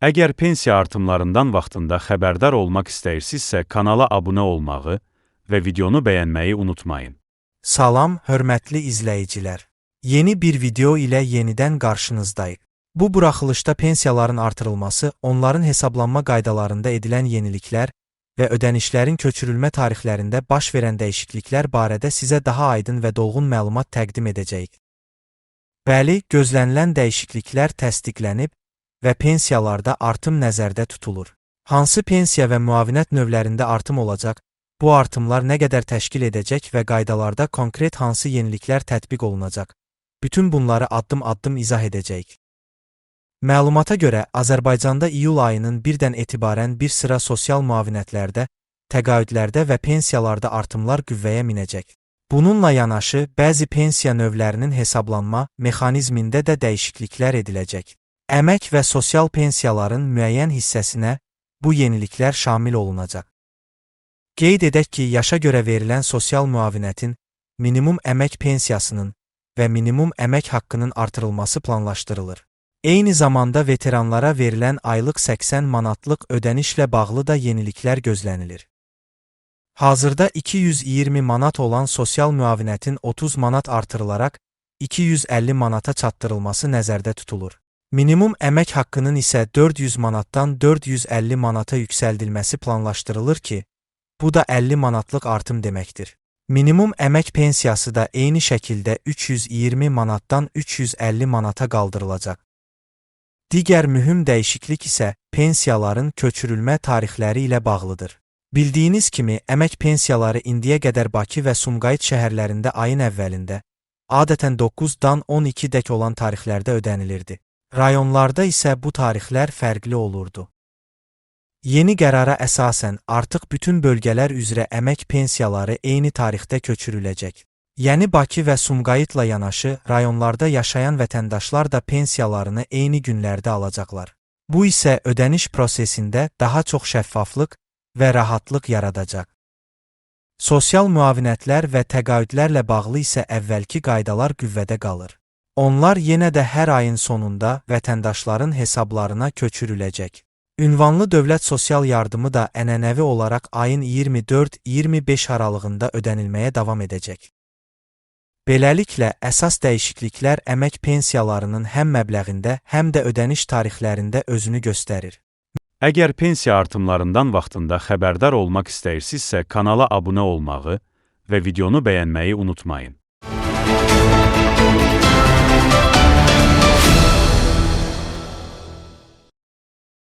Əgər pensiya artımlarından vaxtında xəbərdar olmaq istəyirsinizsə, kanala abunə olmağı və videonu bəyənməyi unutmayın. Salam, hörmətli izləyicilər. Yeni bir video ilə yenidən qarşınızdayıq. Bu buraxılışda pensiyaların artırılması, onların hesablanma qaydalarında edilən yeniliklər və ödənişlərin köçürülmə tarixlərində baş verən dəyişikliklər barədə sizə daha aydın və dolğun məlumat təqdim edəcəyik. Bəli, gözlənilən dəyişikliklər təsdiqlənib və pensiyalarda artım nəzərdə tutulur. Hansı pensiya və müavinət növlərində artım olacaq, bu artımlar nə qədər təşkil edəcək və qaydalarda konkret hansı yeniliklər tətbiq olunacaq? Bütün bunları addım-addım izah edəcəyik. Məlumata görə, Azərbaycanda iyul ayının 1-dən etibarən bir sıra sosial müavinətlərdə, təqaüdlərdə və pensiyalarda artımlar qüvvəyə minəcək. Bununla yanaşı, bəzi pensiya növlərinin hesablanma mexanizmində də dəyişikliklər ediləcək. Əmək və sosial pensiyaların müəyyən hissəsinə bu yeniliklər şamil olunacaq. Qeyd edək ki, yaşa görə verilən sosial müavinətin, minimum əmək pensiyasının və minimum əmək haqqının artırılması planlaşdırılır. Eyni zamanda veteranlara verilən aylıq 80 manatlıq ödənişlə bağlı da yeniliklər gözlənilir. Hazırda 220 manat olan sosial müavinətin 30 manat artırılaraq 250 manata çatdırılması nəzərdə tutulur. Minimum əmək haqqının isə 400 manatdan 450 manata yüksəldilməsi planlaşdırılır ki, bu da 50 manatlıq artım deməkdir. Minimum əmək pensiyası da eyni şəkildə 320 manatdan 350 manata qaldırılacaq. Digər mühüm dəyişiklik isə pensiyaların köçürülmə tarixləri ilə bağlıdır. Bildiyiniz kimi, əmək pensiyaları indiyə qədər Bakı və Sumqayıt şəhərlərində ayın əvvəlində, adətən 9-dan 12-dək olan tarixlərdə ödənilirdi. Rayonlarda isə bu tarixlər fərqli olurdu. Yeni qərara əsasən artıq bütün bölgələr üzrə əmək pensiyaları eyni tarixdə köçürüləcək. Yəni Bakı və Sumqayıtla yanaşı rayonlarda yaşayan vətəndaşlar da pensiyalarını eyni günlərdə alacaqlar. Bu isə ödəniş prosesində daha çox şəffaflıq və rahatlıq yaradacaq. Sosial müavinətlər və təqaüdlərlə bağlı isə əvvəlki qaydalar qüvvədə qalır. Onlar yenə də hər ayın sonunda vətəndaşların hesablarına köçürüləcək. Ünvanlı dövlət sosial yardımı da ənənəvi olaraq ayın 24-25 aralığında ödənilməyə davam edəcək. Beləliklə, əsas dəyişikliklər əmək pensiyalarının həm məbləğində, həm də ödəniş tarixlərində özünü göstərir. Əgər pensiya artımlarından vaxtında xəbərdar olmaq istəyirsinizsə, kanala abunə olmağı və videonu bəyənməyi unutmayın.